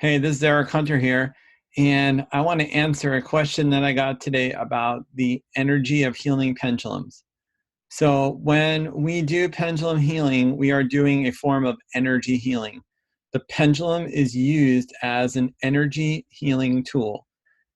Hey, this is Erich Hunter here, and I want to answer a question that I got today about the energy of healing pendulums. So when we do pendulum healing, we are doing a form of energy healing. The pendulum is used as an energy healing tool.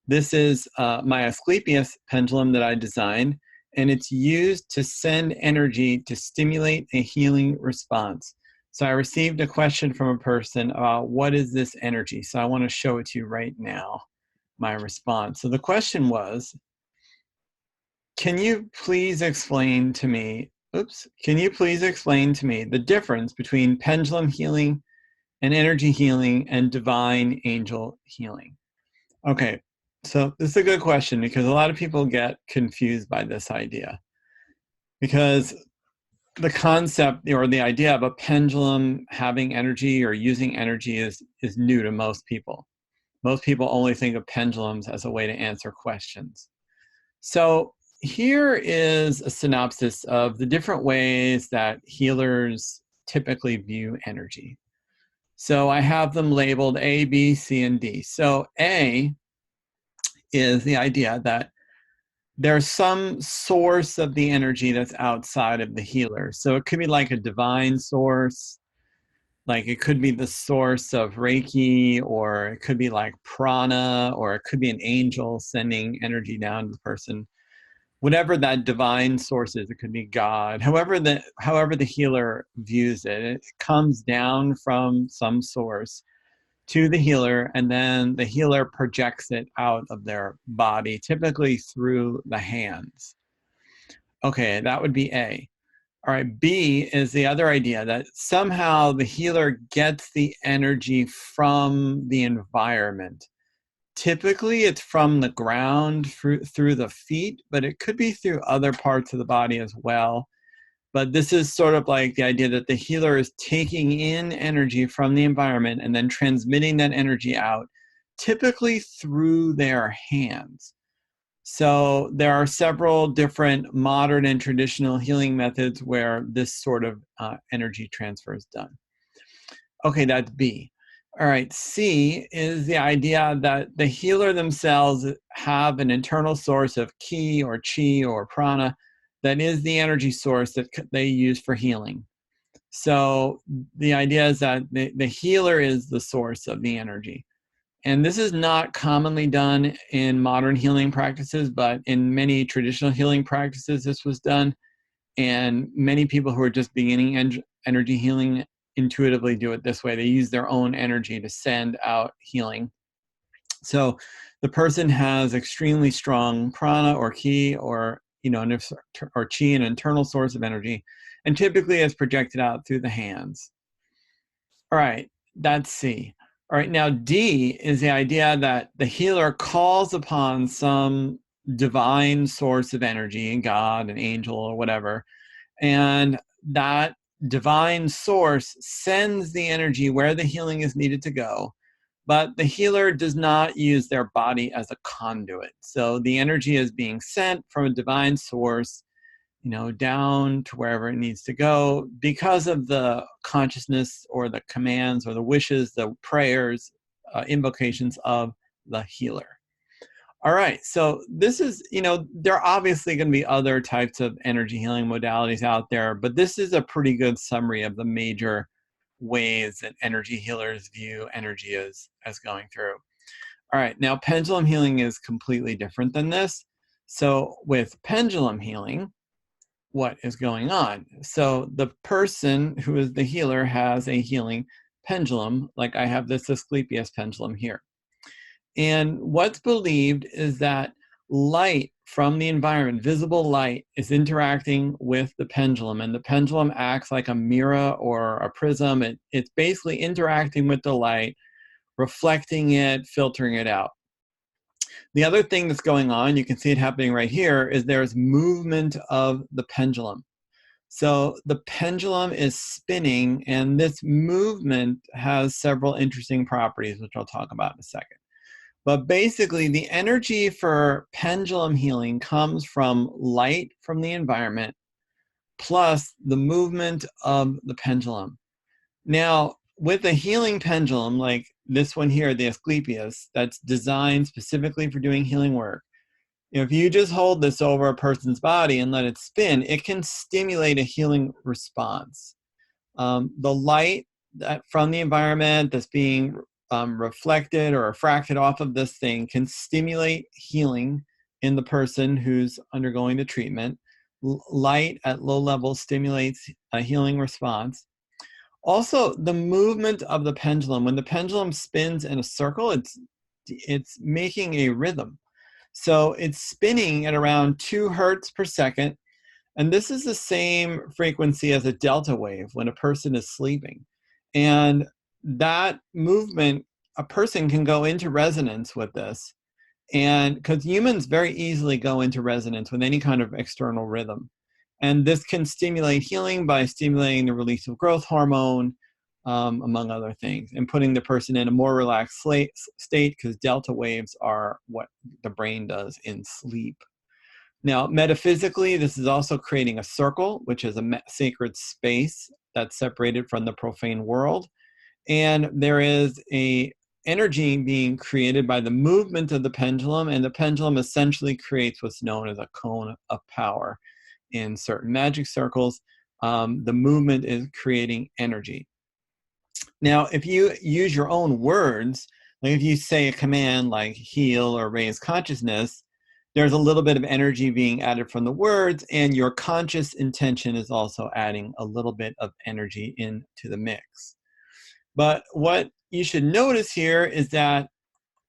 This is my Asclepius pendulum that I designed, and it's used to send energy to stimulate a healing response. So I received a question from a person about what is this energy? So I want to show it to you right now, my response. So the question was, can you please explain to me, the difference between pendulum healing and energy healing and divine angel healing? Okay, so this is a good question because a lot of people get confused by this idea because the concept or the idea of a pendulum having energy or using energy is new to most people. Most people only think of pendulums as a way to answer questions. So here is a synopsis of the different ways that healers typically view energy. So I have them labeled A, B, C, and D. So A is the idea that there's some source of the energy that's outside of the healer. So it could be like a divine source, like it could be the source of Reiki, or it could be like prana, or it could be an angel sending energy down to the person. Whatever that divine source is, it could be God. However the healer views it, it comes down from some source to the healer, and then the healer projects it out of their body, typically through the hands. Okay, that would be A. All right, B is the other idea that somehow the healer gets the energy from the environment. Typically, it's from the ground through the feet, but it could be through other parts of the body as well. But this is sort of like the idea that the healer is taking in energy from the environment and then transmitting that energy out, typically through their hands. So there are several different modern and traditional healing methods where this sort of energy transfer is done. Okay, that's B. All right, C is the idea that the healer themselves have an internal source of ki or chi or prana that is the energy source that they use for healing. So the idea is that the healer is the source of the energy. And this is not commonly done in modern healing practices, but in many traditional healing practices, this was done. And many people who are just beginning energy healing intuitively do it this way. They use their own energy to send out healing. So the person has extremely strong prana or ki or chi, an internal source of energy, and typically it's projected out through the hands. All right, that's C. All right, now D is the idea that the healer calls upon some divine source of energy, God, an angel, or whatever, and that divine source sends the energy where the healing is needed to go, but the healer does not use their body as a conduit. So the energy is being sent from a divine source, down to wherever it needs to go because of the consciousness or the commands or the wishes, the prayers, invocations of the healer. All right, so this is, there are obviously going to be other types of energy healing modalities out there, but this is a pretty good summary of the major ways that energy healers view energy as going through. All right, now pendulum healing is completely different than this. So with pendulum healing, what is going on? So the person who is the healer has a healing pendulum, like I have this Asclepius pendulum here. And what's believed is that light from the environment, visible light, is interacting with the pendulum, and the pendulum acts like a mirror or a prism. It's basically interacting with the light, reflecting it, filtering it out. The other thing that's going on, you can see it happening right here, is there's movement of the pendulum. So the pendulum is spinning, and this movement has several interesting properties, which I'll talk about in a second. But basically, the energy for pendulum healing comes from light from the environment plus the movement of the pendulum. Now, with a healing pendulum like this one here, the Asclepius, that's designed specifically for doing healing work, if you just hold this over a person's body and let it spin, it can stimulate a healing response. The light from the environment that's being reflected or refracted off of this thing can stimulate healing in the person who's undergoing the treatment. Light at low levels stimulates a healing response. Also, the movement of the pendulum, when the pendulum spins in a circle, it's making a rhythm. So it's spinning at around 2 hertz per second. And this is the same frequency as a delta wave when a person is sleeping. And that movement, a person can go into resonance with this. And because humans very easily go into resonance with any kind of external rhythm. And this can stimulate healing by stimulating the release of growth hormone, among other things, and putting the person in a more relaxed state, because delta waves are what the brain does in sleep. Now, metaphysically, this is also creating a circle, which is a sacred space that's separated from the profane world. And there is a energy being created by the movement of the pendulum, and the pendulum essentially creates what's known as a cone of power. In certain magic circles, the movement is creating energy. Now, if you use your own words, like if you say a command like heal or raise consciousness, there's a little bit of energy being added from the words, and your conscious intention is also adding a little bit of energy into the mix. But what you should notice here is that,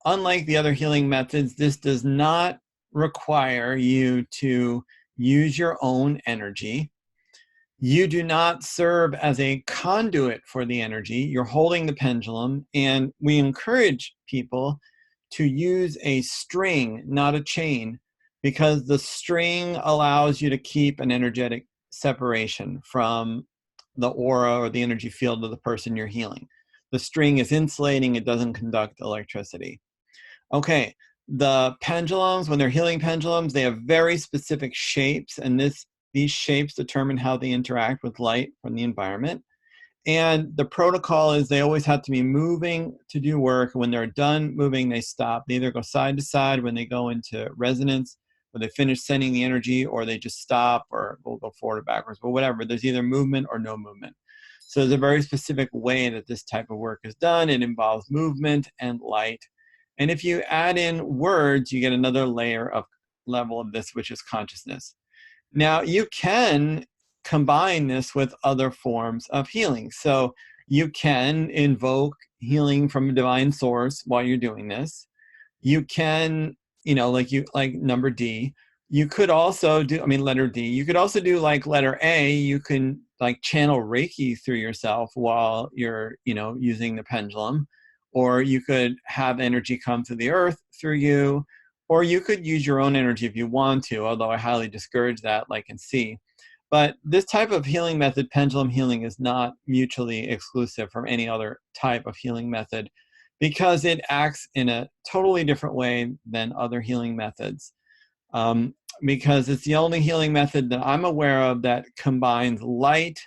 unlike the other healing methods, this does not require you to use your own energy. You do not serve as a conduit for the energy. You're holding the pendulum, and we encourage people to use a string, not a chain, because the string allows you to keep an energetic separation from the aura or the energy field of the person you're healing. The string is insulating, it doesn't conduct electricity. Okay, the pendulums, when they're healing pendulums, they have very specific shapes, and these shapes determine how they interact with light from the environment. And the protocol is they always have to be moving to do work. When they're done moving, they stop. They either go side to side when they go into resonance, when they finish sending the energy, or they just stop or will go forward or backwards, but whatever. There's either movement or no movement. So there's a very specific way that this type of work is done. It involves movement and light. And if you add in words, you get another level of this, which is consciousness. Now, you can combine this with other forms of healing. So you can invoke healing from a divine source while you're doing this. You can, like number D, you could also do, letter D, you could also do like letter A, you can like channel Reiki through yourself while you're, using the pendulum, or you could have energy come to the earth through you, or you could use your own energy if you want to, although I highly discourage that, like in C. But this type of healing method, pendulum healing, is not mutually exclusive from any other type of healing method, because it acts in a totally different way than other healing methods. Because it's the only healing method that I'm aware of that combines light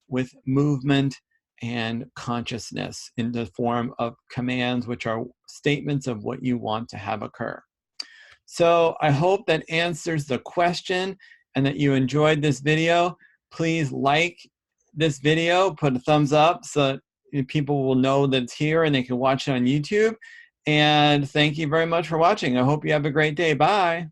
with movement and consciousness in the form of commands, which are statements of what you want to have occur. So I hope that answers the question and that you enjoyed this video. Please like this video, put a thumbs up so that people will know that it's here and they can watch it on YouTube. And thank you very much for watching. I hope you have a great day. Bye.